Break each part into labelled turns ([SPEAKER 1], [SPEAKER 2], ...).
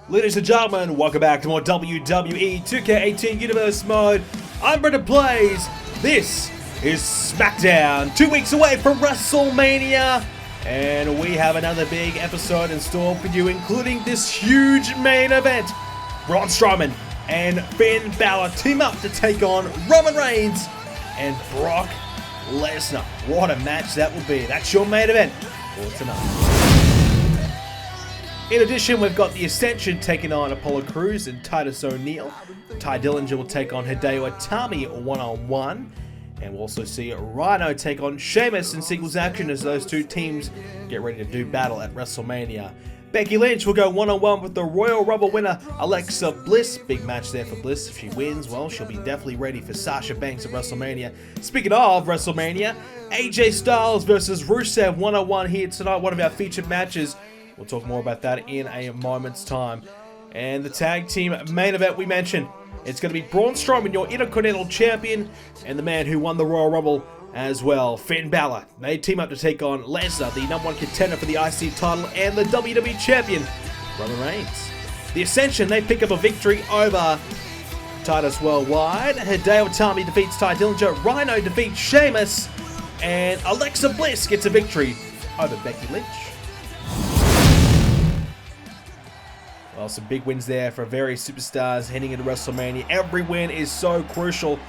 [SPEAKER 1] Ladies and gentlemen, welcome back to more WWE 2k18 Universe Mode. I'm BrendenPlayz. This is Smackdown, 2 weeks away from WrestleMania. And we have another big episode in store for you, including this huge main event. Braun Strowman and Finn Balor team up to take on Roman Reigns and Brock Lesnar. What a match that will be. That's your main event for tonight. In addition, we've got the Ascension taking on Apollo Crews and Titus O'Neil. Ty Dillinger will take on Hideo Itami one-on-one. And we'll also see Rhino take on Sheamus in singles action as those two teams get ready to do battle at WrestleMania. Becky Lynch will go one-on-one with the Royal Rumble winner Alexa Bliss. Big match there for Bliss. If she wins, well, she'll be definitely ready for Sasha Banks at WrestleMania. Speaking of WrestleMania, AJ Styles versus Rusev one-on-one here tonight. One of our featured matches. We'll talk more about that in a moment's time. And the tag team main event we mentioned. It's going to be Braun Strowman, your Intercontinental Champion, and the man who won the Royal Rumble as well, Finn Balor. They team up to take on Lesnar, the #1 contender for the IC title, and the WWE Champion, Roman Reigns. The Ascension, they pick up a victory over Titus Worldwide. Hideo Itami defeats Ty Dillinger. Rhino defeats Sheamus. And Alexa Bliss gets a victory over Becky Lynch. Well, some big wins there for various superstars heading into WrestleMania. Every win is so crucial.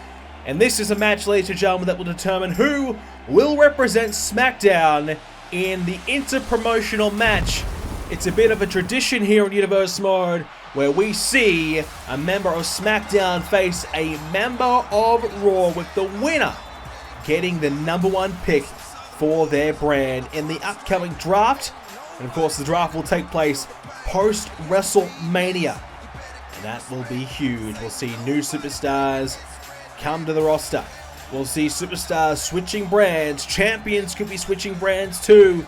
[SPEAKER 1] And this is a match, ladies and gentlemen, that will determine who will represent SmackDown in the interpromotional match. It's a bit of a tradition here in Universe Mode where we see a member of SmackDown face a member of Raw, with the winner getting the #1 pick for their brand in the upcoming draft. And of course, the draft will take place post-WrestleMania. And that will be huge. We'll see new superstars come to the roster. We'll see superstars switching brands. Champions could be switching brands too.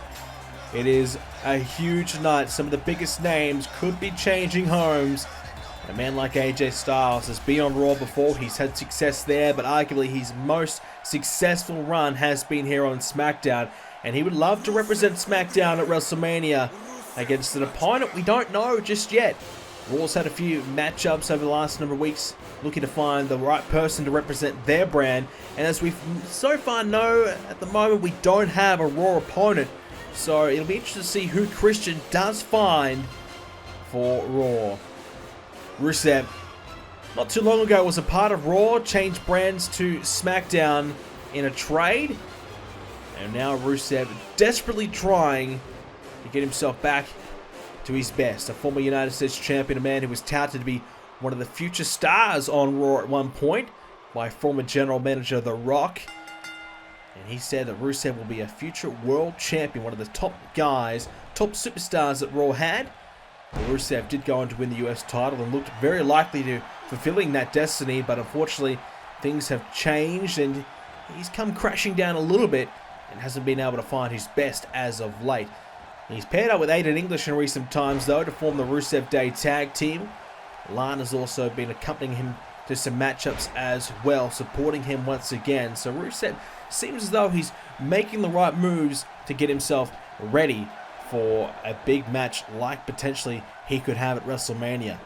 [SPEAKER 1] It is a huge night. Some of the biggest names could be changing homes. A man like AJ Styles has been on Raw before. He's had success there, but arguably his most successful run has been here on SmackDown. And he would love to represent SmackDown at WrestleMania against an opponent we don't know just yet. Raw's had a few matchups over the last number of weeks, looking to find the right person to represent their brand. And as we so far know, at the moment we don't have a Raw opponent. So it'll be interesting to see who Christian does find for Raw. Rusev, not too long ago, was a part of Raw, changed brands to SmackDown in a trade. And now Rusev desperately trying to get himself back to his best. A former United States champion, a man who was touted to be one of the future stars on Raw at one point by former general manager The Rock. And he said that Rusev will be a future world champion, one of the top guys, top superstars that Raw had. Well, Rusev did go on to win the US title and looked very likely to fulfilling that destiny, but unfortunately things have changed and he's come crashing down a little bit and hasn't been able to find his best as of late. He's paired up with Aiden English in recent times, though, to form the Rusev Day tag team. Lana's also been accompanying him to some matchups as well, supporting him once again. So Rusev seems as though he's making the right moves to get himself ready for a big match like potentially he could have at WrestleMania.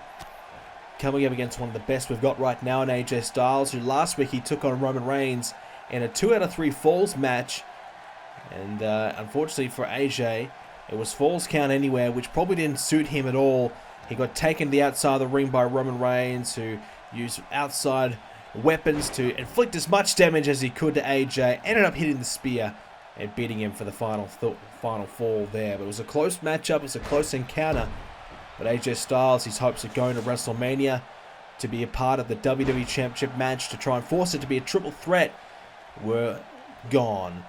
[SPEAKER 1] Coming up against one of the best we've got right now in AJ Styles, who last week he took on Roman Reigns in a 2 out of 3 falls match. And unfortunately for AJ, it was falls count anywhere, which probably didn't suit him at all. He got taken to the outside of the ring by Roman Reigns, who used outside weapons to inflict as much damage as he could to AJ. Ended up hitting the spear and beating him for the final fall there. But it was a close matchup, it was a close encounter. But AJ Styles, his hopes of going to WrestleMania to be a part of the WWE Championship match, to try and force it to be a triple threat, were gone.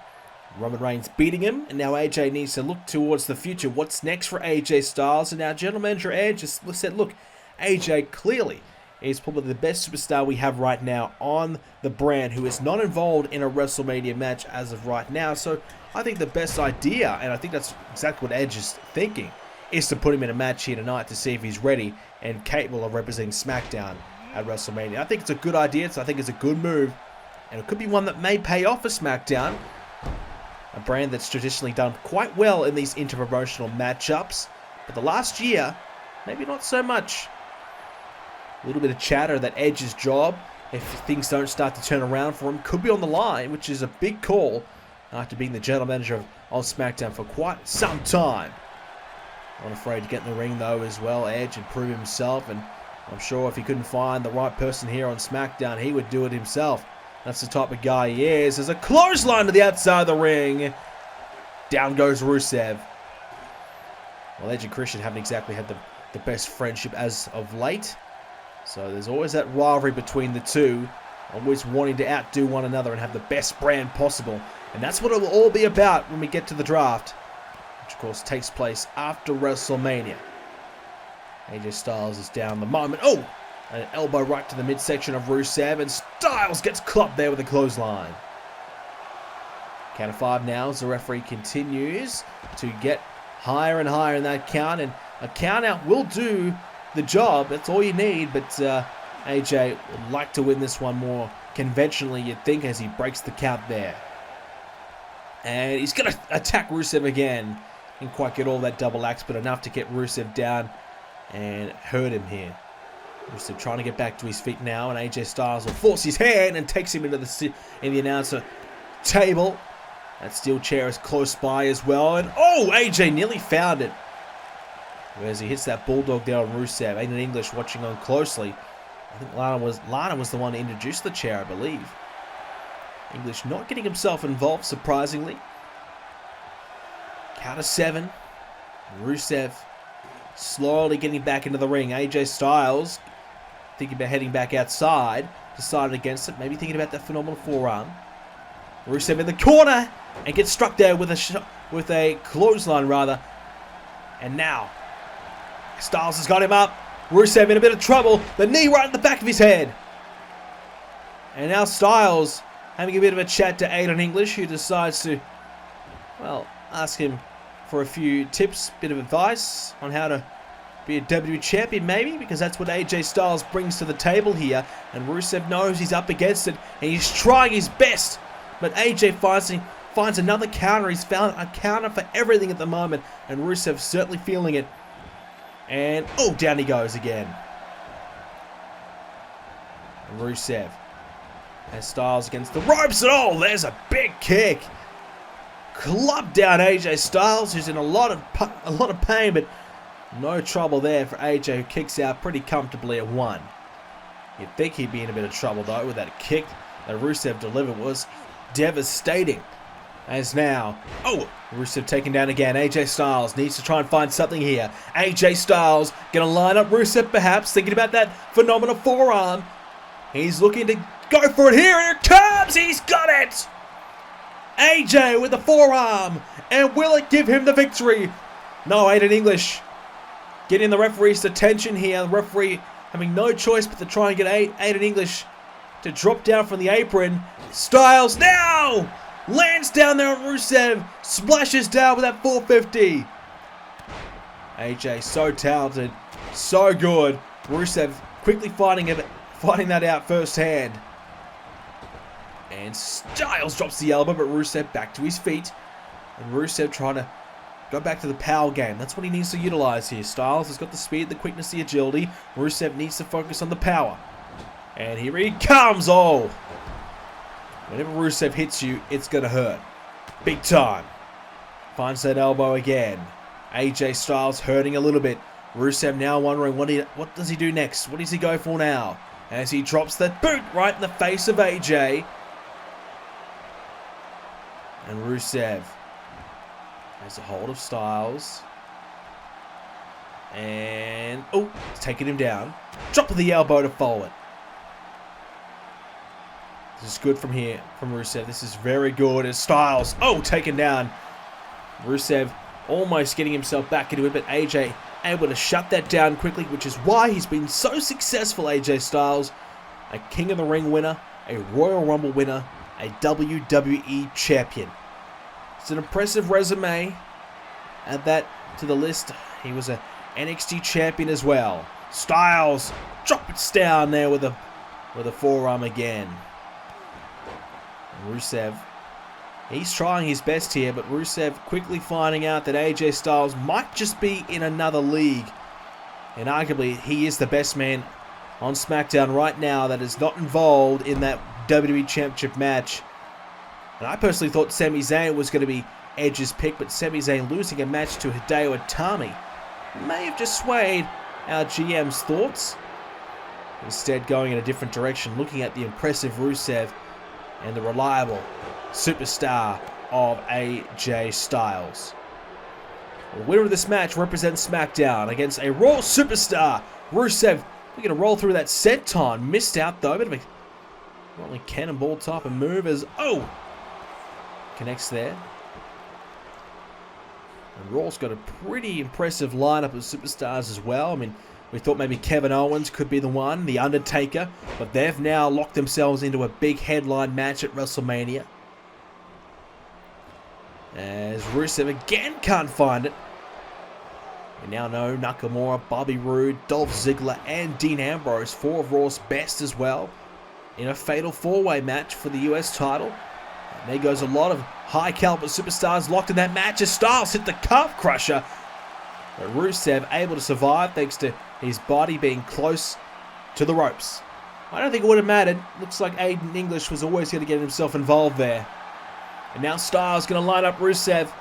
[SPEAKER 1] Roman Reigns beating him, and now AJ needs to look towards the future. What's next for AJ Styles? And now General Manager Edge just said, look, AJ clearly is probably the best superstar we have right now on the brand, who is not involved in a WrestleMania match as of right now. So I think the best idea, and I think that's exactly what Edge is thinking, is to put him in a match here tonight to see if he's ready and capable of representing SmackDown at WrestleMania. I think it's a good idea. I think it's a good move And it could be one that may pay off for Smackdown. A brand that's traditionally done quite well in these interpromotional matchups. But the last year, maybe not so much. A little bit of chatter that Edge's job, if things don't start to turn around for him, could be on the line, which is a big call after being the general manager of SmackDown for quite some time. Not afraid to get in the ring, though, as well, Edge, and prove himself. And I'm sure if he couldn't find the right person here on SmackDown, he would do it himself. That's the type of guy he is. There's a clothesline to the outside of the ring. Down goes Rusev. Well, Edge and Christian haven't exactly had the best friendship as of late. So there's always that rivalry between the two. Always wanting to outdo one another and have the best brand possible. And that's what it will all be about when we get to the draft. Which, of course, takes place after WrestleMania. AJ Styles is down the moment. Oh! An elbow right to the midsection of Rusev. And Styles gets clubbed there with a clothesline. Count of 5 now as the referee continues to get higher and higher in that count. And a count out will do the job. That's all you need. But AJ would like to win this one more conventionally, you'd think, as he breaks the count there. And he's going to attack Rusev again. Didn't quite get all that double axe, but enough to get Rusev down and hurt him here. Rusev trying to get back to his feet now, and AJ Styles will force his hand and takes him into the announcer table. That steel chair is close by as well. And oh, AJ nearly found it. As he hits that bulldog there on Rusev. Aiden English watching on closely. I think Lana was the one to introduce the chair, I believe. English not getting himself involved, surprisingly. Count of 7. Rusev slowly getting back into the ring. AJ Styles thinking about heading back outside. Decided against it. Maybe thinking about that phenomenal forearm. Rusev in the corner and gets struck there with a clothesline rather. And now Styles has got him up. Rusev in a bit of trouble. The knee right in the back of his head. And now Styles having a bit of a chat to Aiden English, who decides to, well, ask him for a few tips, bit of advice on how to be a WWE champion maybe, because that's what AJ Styles brings to the table here. And Rusev knows he's up against it, and he's trying his best. But AJ finds another counter. He's found a counter for everything at the moment, and Rusev's certainly feeling it. And, oh, down he goes again. Rusev has Styles against the ropes. And, oh, there's a big kick. Clubbed down AJ Styles, who's in a lot of pain, but no trouble there for AJ, who kicks out pretty comfortably at 1. You'd think he'd be in a bit of trouble, though, with that kick that Rusev delivered was devastating. As now, oh, Rusev taken down again. AJ Styles needs to try and find something here. AJ Styles going to line up Rusev perhaps, thinking about that phenomenal forearm. He's looking to go for it here, and here it comes! He's got it! AJ with the forearm, and will it give him the victory? No, Aiden English getting the referee's attention here. The referee having no choice but to try and get Aiden English to drop down from the apron. Styles now lands down there on Rusev, splashes down with that 450. AJ so talented, so good. Rusev quickly finding that out firsthand. And Styles drops the elbow, but Rusev back to his feet. And Rusev trying to go back to the power game. That's what he needs to utilize here. Styles has got the speed, the quickness, the agility. Rusev needs to focus on the power. And here he comes. Oh! Whenever Rusev hits you, it's going to hurt. Big time. Finds that elbow again. AJ Styles hurting a little bit. Rusev now wondering what does he do next? What does he go for now? As he drops that boot right in the face of AJ. And Rusev has a hold of Styles. And, oh, taking him down. Drop of the elbow to forward. This is good from here, from Rusev. This is very good. As Styles, oh, taken down. Rusev almost getting himself back into it, but AJ able to shut that down quickly, which is why he's been so successful, AJ Styles. A King of the Ring winner, a Royal Rumble winner, a WWE champion. It's an impressive resume. Add that to the list. He was a NXT champion as well. Styles drops down there with a forearm again. Rusev, he's trying his best here, but Rusev quickly finding out that AJ Styles might just be in another league. And arguably, he is the best man on SmackDown right now that is not involved in that WWE Championship match. And I personally thought Sami Zayn was going to be Edge's pick, but Sami Zayn losing a match to Hideo Itami may have just swayed our GM's thoughts. Instead, going in a different direction, looking at the impressive Rusev and the reliable superstar of AJ Styles. The winner of this match represents SmackDown against a Raw superstar. Rusev, we're going to roll through that senton. Missed out though. Bit of a rolling cannonball type of move as, oh! Connects there. And Raw's got a pretty impressive lineup of superstars as well. I mean, we thought maybe Kevin Owens could be the one, The Undertaker, but they've now locked themselves into a big headline match at WrestleMania. As Rusev again can't find it. We now know Nakamura, Bobby Roode, Dolph Ziggler, and Dean Ambrose, 4 of Raw's best as well, in a fatal 4-way match for the US title. And there goes a lot of high-caliber superstars locked in that match as Styles hit the calf crusher. But Rusev able to survive thanks to his body being close to the ropes. I don't think it would have mattered. Looks like Aiden English was always going to get himself involved there. And now Styles going to line up Rusev.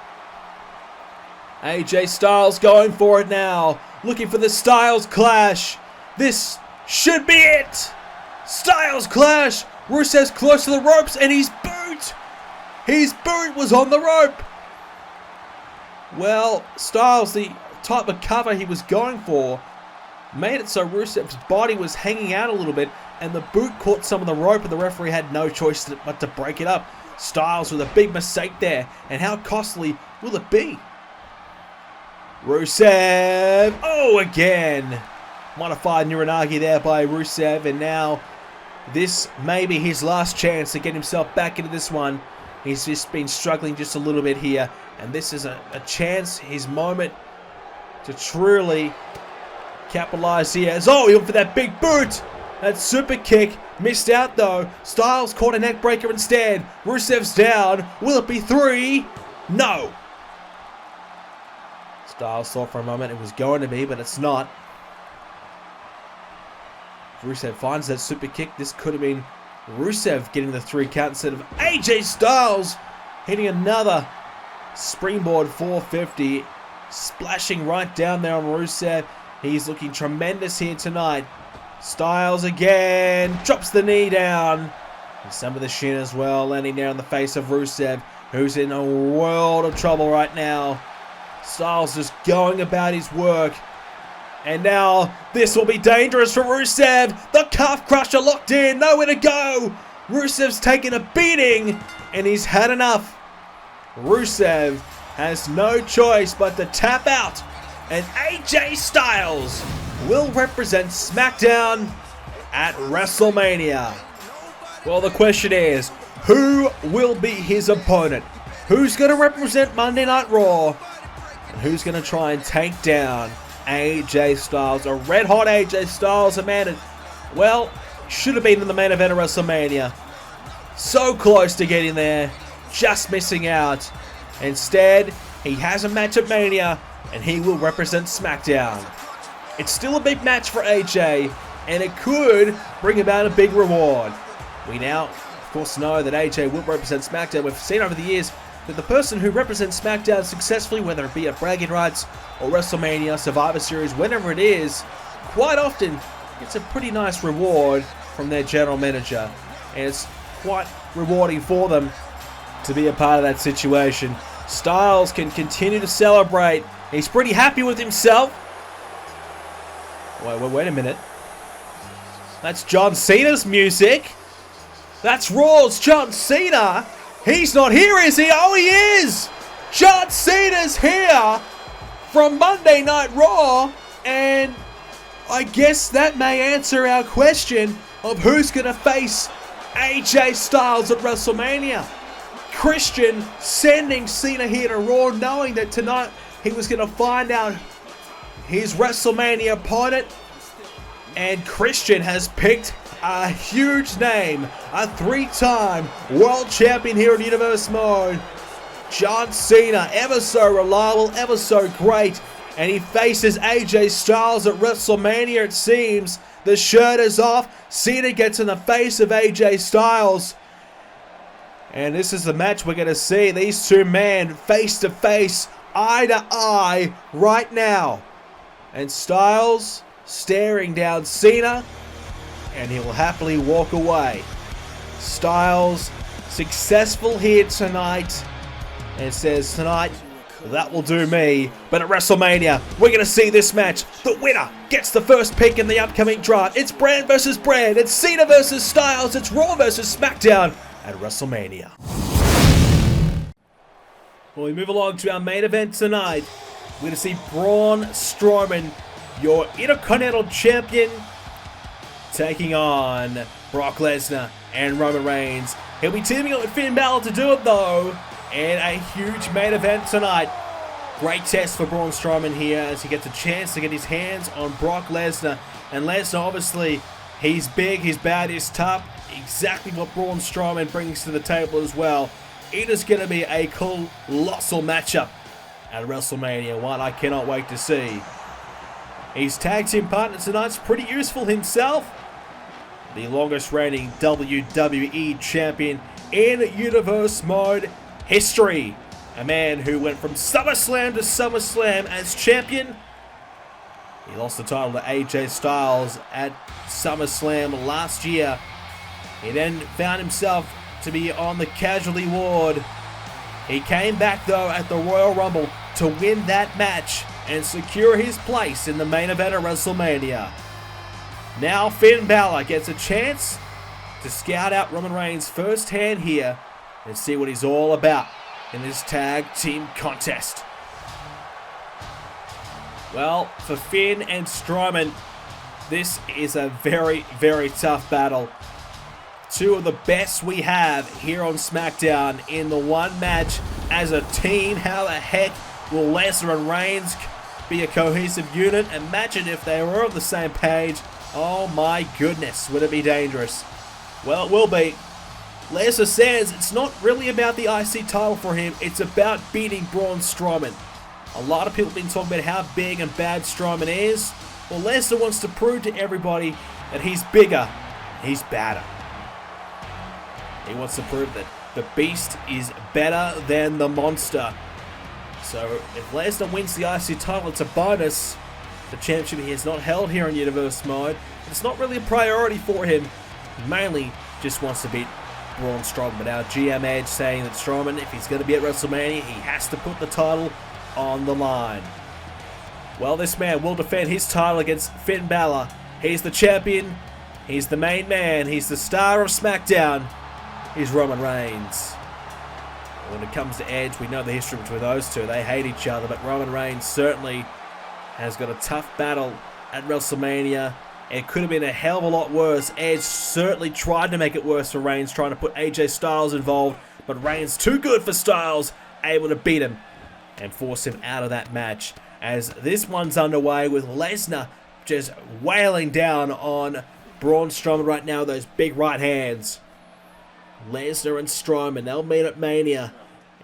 [SPEAKER 1] AJ Styles going for it now. Looking for the Styles Clash. This should be it. Styles Clash. Rusev's close to the ropes and his boot. His boot was on the rope. Well, Styles, the type of cover he was going for, made it so Rusev's body was hanging out a little bit and the boot caught some of the rope and the referee had no choice but to break it up. Styles with a big mistake there, and how costly will it be? Rusev, oh again! Modified Nuranagi there by Rusev, and now this may be his last chance to get himself back into this one. He's just been struggling just a little bit here, and this is a chance, his moment to truly capitalize here. Oh, he went for that big boot! That super kick, missed out though. Styles caught a neck breaker instead. Rusev's down. Will it be 3? No. Styles thought for a moment it was going to be, but it's not. Rusev finds that super kick. This could have been Rusev getting the 3 count instead of AJ Styles hitting another springboard 450. Splashing right down there on Rusev. He's looking tremendous here tonight. Styles again, drops the knee down. And some of the shin as well, landing there on the face of Rusev, who's in a world of trouble right now. Styles just going about his work. And now, this will be dangerous for Rusev. The calf crusher locked in, nowhere to go. Rusev's taken a beating, and he's had enough. Rusev has no choice but to tap out. And AJ Styles will represent SmackDown at WrestleMania. Well, the question is, who will be his opponent? Who's going to represent Monday Night Raw? And who's going to try and take down AJ Styles? A red-hot AJ Styles, a man that, well, should have been in the main event of WrestleMania. So close to getting there, just missing out. Instead, he has a match at Mania, and he will represent SmackDown. It's still a big match for AJ, and it could bring about a big reward. We now, of course, know that AJ will represent SmackDown. We've seen over the years that the person who represents SmackDown successfully, whether it be at Bragging Rights or WrestleMania, Survivor Series, whenever it is, quite often gets a pretty nice reward from their general manager. And it's quite rewarding for them to be a part of that situation. Styles can continue to celebrate. He's pretty happy with himself. Wait a minute. That's John Cena's music. That's Raw's John Cena. He's not here, is he? Oh, he is. John Cena's here from Monday Night Raw. And I guess that may answer our question of who's going to face AJ Styles at WrestleMania. Christian sending Cena here to Raw, knowing that tonight he was going to find out his WrestleMania opponent. And Christian has picked a huge name, a 3-time world champion here in Universe Mode. John Cena, ever so reliable, ever so great. And he faces AJ Styles at WrestleMania, it seems. The shirt is off. Cena gets in the face of AJ Styles. And this is the match we're going to see. These two men face to face, eye to eye, right now. And Styles staring down Cena. And he will happily walk away. Styles, successful here tonight. And says tonight, that will do me. But at WrestleMania, we're going to see this match. The winner gets the first pick in the upcoming draft. It's Brand versus Brand. It's Cena versus Styles. It's Raw versus Smackdown at WrestleMania. Well, we move along to our main event tonight. We're going to see Braun Strowman, your Intercontinental Champion, taking on Brock Lesnar and Roman Reigns. He'll be teaming up with Finn Balor to do it, though. And a huge main event tonight. Great test for Braun Strowman here as he gets a chance to get his hands on Brock Lesnar. And Lesnar, obviously, he's big, he's bad, he's tough. Exactly what Braun Strowman brings to the table as well. It is going to be a colossal matchup at WrestleMania, one I cannot wait to see. His tag team partner tonight's pretty useful himself. The longest reigning WWE champion in Universe Mode history. A man who went from SummerSlam to SummerSlam as champion. He lost the title to AJ Styles at SummerSlam last year. He then found himself to be on the casualty ward. He came back though at the Royal Rumble to win that match and secure his place in the main event of WrestleMania. Now Finn Balor gets a chance to scout out Roman Reigns firsthand here and see what he's all about in this tag team contest. Well, for Finn and Strowman, this is a very, very tough battle. Two of the best we have here on SmackDown in the one match as a team. How the heck will Lesnar and Reigns be a cohesive unit? Imagine if they were on the same page. Oh my goodness, would it be dangerous? Well, it will be. Lesnar says it's not really about the IC title for him, it's about beating Braun Strowman. A lot of people have been talking about how big and bad Strowman is. Well, Lesnar wants to prove to everybody that he's bigger, he's badder. He wants to prove that the beast is better than the monster. So if Lesnar wins the IC title, it's a bonus. The championship he has not held here in Universe Mode. It's not really a priority for him. He mainly just wants to beat Braun Strowman. But our GM Edge saying that Strowman, if he's going to be at WrestleMania, he has to put the title on the line. Well, this man will defend his title against Finn Balor. He's the champion. He's the main man. He's the star of SmackDown. He's Roman Reigns. When it comes to Edge, we know the history between those two. They hate each other, but Roman Reigns certainly has got a tough battle at WrestleMania. It could have been a hell of a lot worse. Edge certainly tried to make it worse for Reigns, trying to put AJ Styles involved, but Reigns too good for Styles, able to beat him and force him out of that match. As this one's underway with Lesnar just wailing down on Braun Strowman right now with those big right hands. Lesnar and Strowman, they'll meet at Mania,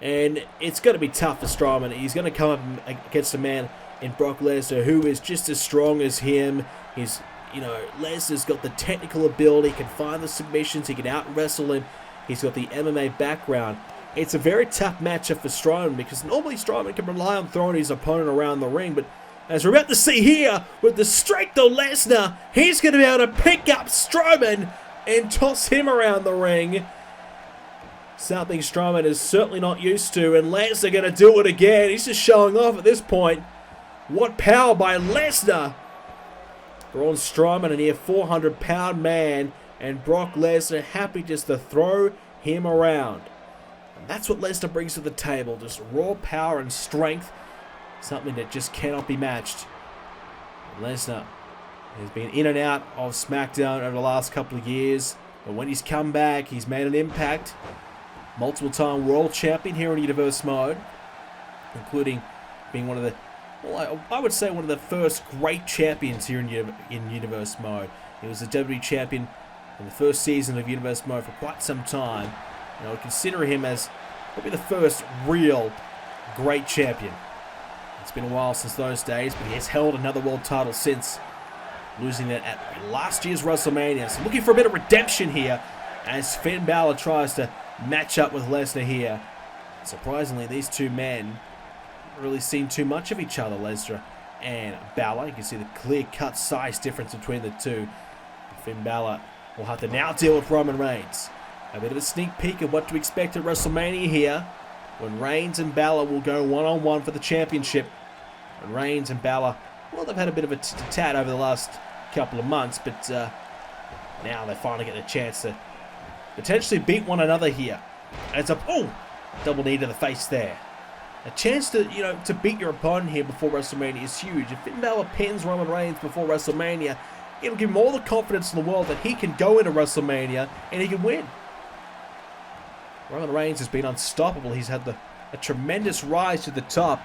[SPEAKER 1] and it's going to be tough for Strowman. He's going to come up against a man in Brock Lesnar who is just as strong as him. He's, Lesnar's got the technical ability, he can find the submissions, he can out-wrestle him. He's got the MMA background. It's a very tough matchup for Strowman because normally Strowman can rely on throwing his opponent around the ring, but as we're about to see here, with the strength of Lesnar, he's going to be able to pick up Strowman and toss him around the ring. Something Strowman is certainly not used to, and Lesnar going to do it again. He's just showing off at this point. What power by Lesnar! Braun Strowman, a near 400-pound man, and Brock Lesnar happy just to throw him around. And that's what Lesnar brings to the table, just raw power and strength, something that just cannot be matched. Lesnar has been in and out of SmackDown over the last couple of years, but when he's come back, he's made an impact. Multiple-time world champion here in Universe Mode, including being one of the, well, I would say one of the first great champions here in Universe Mode. He was the WWE champion in the first season of Universe Mode for quite some time. And I would consider him as probably the first real great champion. It's been a while since those days, but he has held another world title since, losing it at last year's WrestleMania. So looking for a bit of redemption here as Finn Balor tries to match up with Lesnar here. Surprisingly, these two men haven't really seen too much of each other, Lesnar and Balor. You can see the clear-cut size difference between the two. Finn Balor will have to now deal with Roman Reigns. A bit of a sneak peek of what to expect at WrestleMania here, when Reigns and Balor will go one-on-one for the championship. And Reigns and Balor, well, they've had a bit of a tit-tat over the last couple of months, but now they finally get a chance to potentially beat one another here. And it's a double knee to the face there. A chance to, to beat your opponent here before WrestleMania is huge. If Finn Balor pins Roman Reigns before WrestleMania, it'll give him all the confidence in the world that he can go into WrestleMania and he can win. Roman Reigns has been unstoppable. He's had a tremendous rise to the top.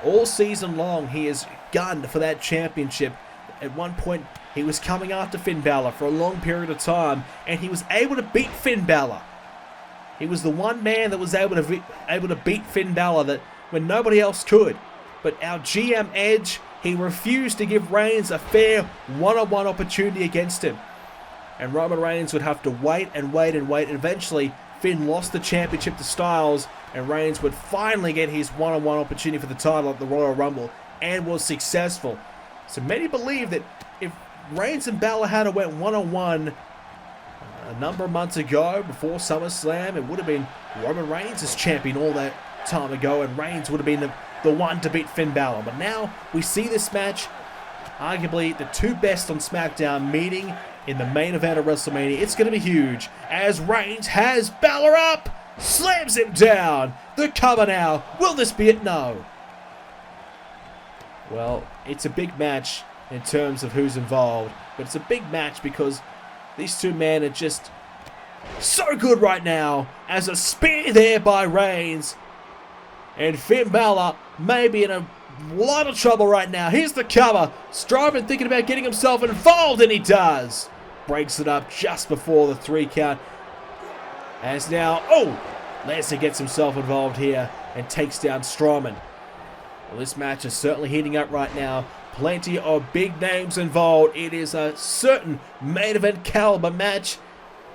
[SPEAKER 1] All season long, he has gunned for that championship. At one point, he was coming after Finn Balor for a long period of time, and he was able to beat Finn Balor. He was the one man that was able to beat Finn Balor that when nobody else could. But our GM Edge, he refused to give Reigns a fair one-on-one opportunity against him. And Roman Reigns would have to wait and wait and wait. And eventually, Finn lost the championship to Styles, and Reigns would finally get his one-on-one opportunity for the title at the Royal Rumble, and was successful. So many believe that if Reigns and Balor had went one-on-one a number of months ago, before SummerSlam, it would have been Roman Reigns as champion all that time ago, and Reigns would have been the one to beat Finn Balor. But now we see this match, arguably the two best on SmackDown, meeting in the main event of WrestleMania. It's going to be huge as Reigns has Balor up, slams him down. The cover now. Will this be it? No. Well, it's a big match in terms of who's involved, but it's a big match because these two men are just so good right now. As a spear there by Reigns, and Finn Balor may be in a lot of trouble right now. Here's the cover. Strowman thinking about getting himself involved, and he does. Breaks it up just before the 3 count. As now, Lesnar gets himself involved here and takes down Strowman. Well, this match is certainly heating up right now. Plenty of big names involved. It is a certain main event caliber match.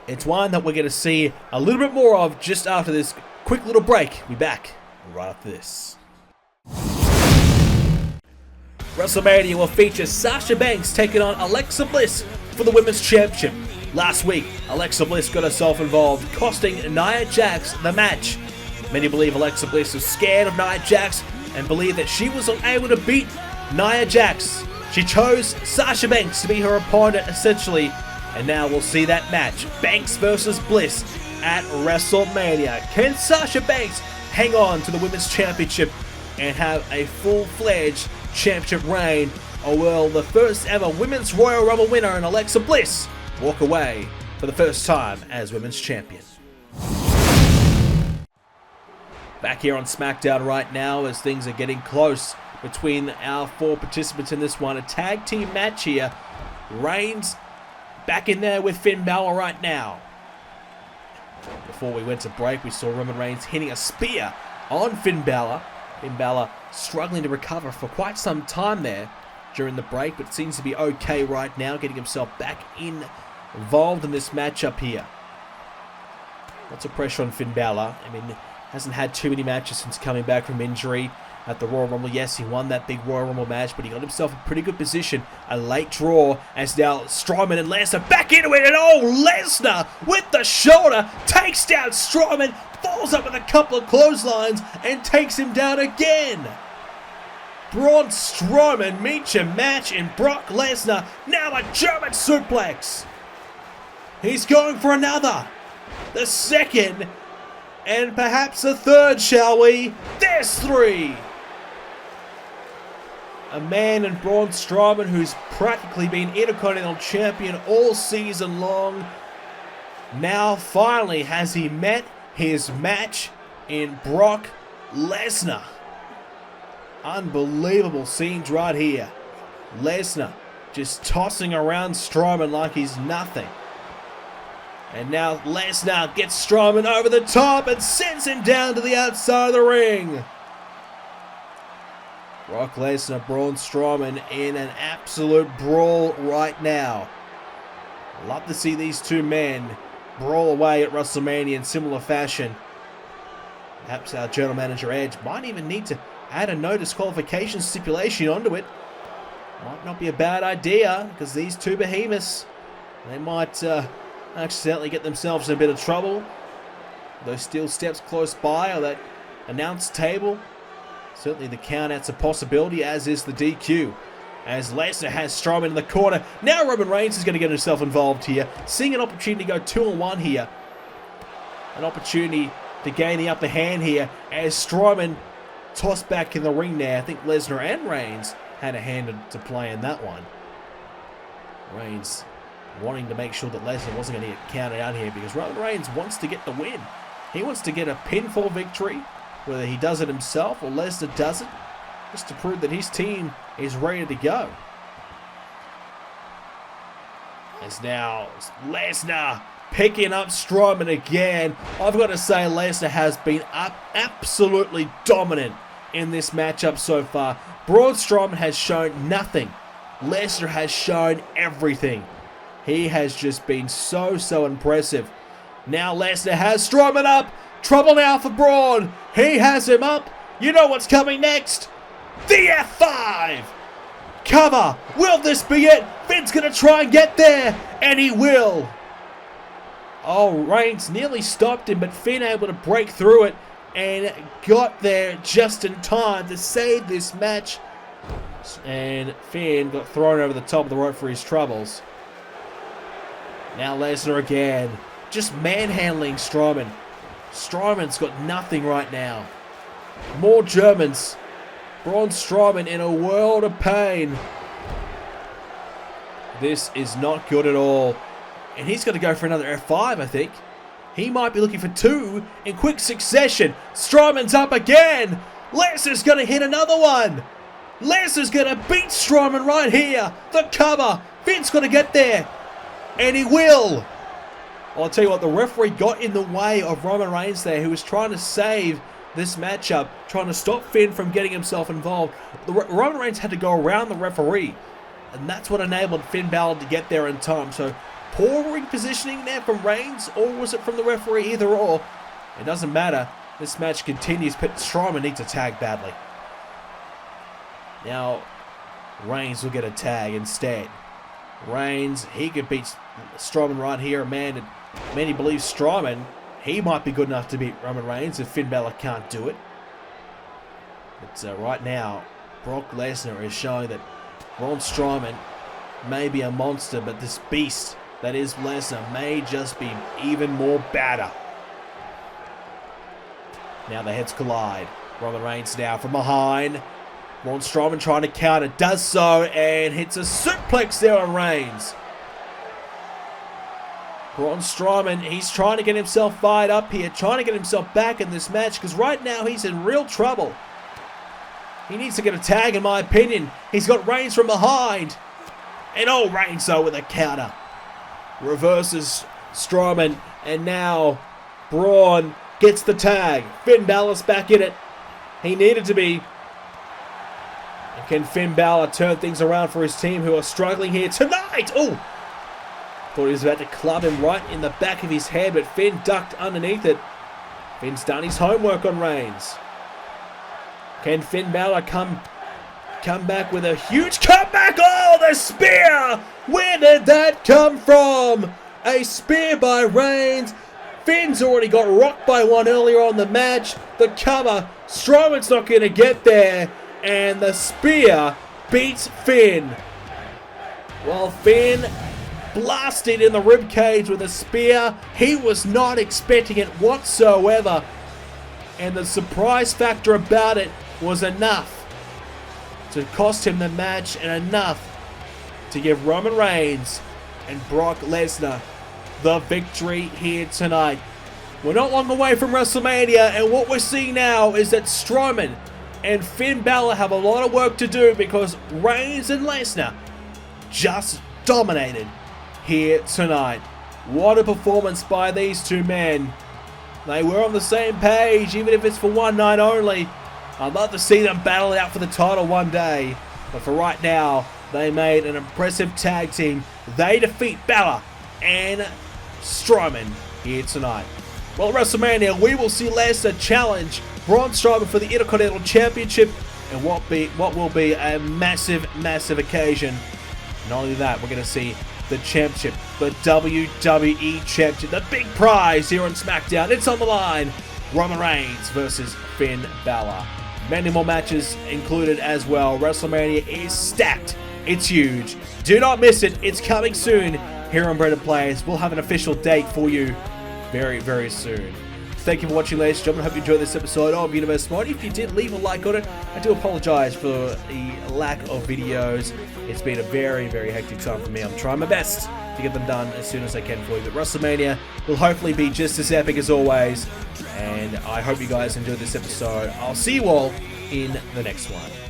[SPEAKER 1] It's one that we're going to see a little bit more of just after this quick little break. We'll be back right after this. WrestleMania will feature Sasha Banks taking on Alexa Bliss for the Women's Championship. Last week, Alexa Bliss got herself involved, costing Nia Jax the match. Many believe Alexa Bliss was scared of Nia Jax and believe that she was unable to beat Nia Jax. She chose Sasha Banks to be her opponent, essentially, and now we'll see that match, Banks versus Bliss, at WrestleMania. Can Sasha Banks hang on to the Women's Championship and have a full-fledged championship reign, or will the first ever Women's Royal Rumble winner in Alexa Bliss walk away for the first time as Women's Champion? Back here on Smackdown right now as things are getting close between our 4 participants in this one. A tag team match here. Reigns back in there with Finn Balor right now. Before we went to break, we saw Roman Reigns hitting a spear on Finn Balor. Finn Balor struggling to recover for quite some time there during the break, but seems to be okay right now, getting himself back involved in this matchup here. Lots of pressure on Finn Balor. I mean, hasn't had too many matches since coming back from injury at the Royal Rumble. Yes, he won that big Royal Rumble match, but he got himself a pretty good position. A late draw as now Strowman and Lesnar back into it, and Lesnar with the shoulder takes down Strowman, falls up with a couple of clotheslines and takes him down again. Braun Strowman meets your match in Brock Lesnar. Now a German suplex. He's going for another. The second, and perhaps a third, shall we? There's 3. A man in Braun Strowman who's practically been Intercontinental Champion all season long. Now finally has he met his match in Brock Lesnar. Unbelievable scenes right here. Lesnar just tossing around Strowman like he's nothing. And now Lesnar gets Strowman over the top and sends him down to the outside of the ring. Brock Lesnar, Braun Strowman in an absolute brawl right now. Love to see these two men brawl away at WrestleMania in similar fashion. Perhaps our General Manager Edge might even need to add a no disqualification stipulation onto it. Might not be a bad idea, because these two behemoths, they might accidentally get themselves in a bit of trouble. Those steel steps close by, or that announce table. Certainly the count-out's a possibility, as is the DQ. As Lesnar has Strowman in the corner. Now Roman Reigns is going to get himself involved here. Seeing an opportunity to go 2-on-1 here. An opportunity to gain the upper hand here. As Strowman tossed back in the ring there. I think Lesnar and Reigns had a hand to play in that one. Reigns wanting to make sure that Lesnar wasn't going to get counted out here, because Roman Reigns wants to get the win. He wants to get a pinfall victory, whether he does it himself or Lesnar does it, just to prove that his team is ready to go. As now Lesnar picking up Strowman again. I've got to say, Lesnar has been absolutely dominant in this matchup so far. Braun Strowman has shown nothing. Lesnar has shown everything. He has just been so impressive. Now Lesnar has Strowman up. Trouble now for Braun. He has him up. You know what's coming next? The F5! Cover! Will this be it? Finn's going to try and get there. And he will. Oh, Reigns nearly stopped him, but Finn able to break through it and got there just in time to save this match. And Finn got thrown over the top of the rope for his troubles. Now Lesnar again. Just manhandling Strowman. Strowman's got nothing right now. More Germans. Braun Strowman in a world of pain. This is not good at all. And he's going to go for another F5, I think. He might be looking for two in quick succession. Strowman's up again. Lesnar's going to hit another one. Lesnar's going to beat Strowman right here. The cover. Finn's going to get there. And he will. I'll tell you what, the referee got in the way of Roman Reigns there, who was trying to save this matchup, trying to stop Finn from getting himself involved. Roman Reigns had to go around the referee, and that's what enabled Finn Balor to get there in time. So, poor ring positioning there from Reigns, or was it from the referee? Either or. It doesn't matter. This match continues, but Strowman needs a tag badly. Now, Reigns will get a tag instead. Reigns, he could beat Strowman right here. Many believe Strowman, he might be good enough to beat Roman Reigns if Finn Balor can't do it. But right now, Brock Lesnar is showing that Braun Strowman may be a monster, but this beast that is Lesnar may just be even more badder. Now the heads collide. Roman Reigns now from behind. Braun Strowman trying to counter, does so, and hits a suplex there on Reigns. Braun Strowman, he's trying to get himself fired up here, trying to get himself back in this match, because right now he's in real trouble. He needs to get a tag, in my opinion. He's got Reigns from behind. And oh, Reigns though with a counter. Reverses Strowman, and now Braun gets the tag. Finn Balor's back in it. He needed to be. And can Finn Balor turn things around for his team, who are struggling here tonight? Oh! Thought he was about to club him right in the back of his head, but Finn ducked underneath it. Finn's done his homework on Reigns. Can Finn Balor come back with a huge comeback? Oh, the spear! Where did that come from? A spear by Reigns. Finn's already got rocked by one earlier on the match. The cover. Strowman's not going to get there. And the spear beats Finn. While Finn blasted in the ribcage with a spear, he was not expecting it whatsoever. And the surprise factor about it was enough to cost him the match, and enough to give Roman Reigns and Brock Lesnar the victory here tonight. We're not long away from WrestleMania, and what we're seeing now is that Strowman and Finn Balor have a lot of work to do, because Reigns and Lesnar just dominated here tonight. What a performance by these two men. They were on the same page, even if it's for one night only. I'd love to see them battle it out for the title one day. But for right now, they made an impressive tag team. They defeat Balor and Strowman here tonight. Well, at WrestleMania, we will see Lesnar challenge Braun Strowman for the Intercontinental Championship and what will be a massive, massive occasion. Not only that, we're going to see the championship, the WWE Championship, the big prize here on Smackdown. It's on the line. Roman Reigns versus Finn Balor. Many more matches included as well. WrestleMania is stacked. It's huge. Do not miss it. It's coming soon here on BrendenPlayz. We'll have an official date for you very, very soon. Thank you for watching, ladies and gentlemen. I hope you enjoyed this episode of Universe Mod. If you did, leave a like on it. I do apologize for the lack of videos. It's been a very, very hectic time for me. I'm trying my best to get them done as soon as I can for you. But WrestleMania will hopefully be just as epic as always. And I hope you guys enjoyed this episode. I'll see you all in the next one.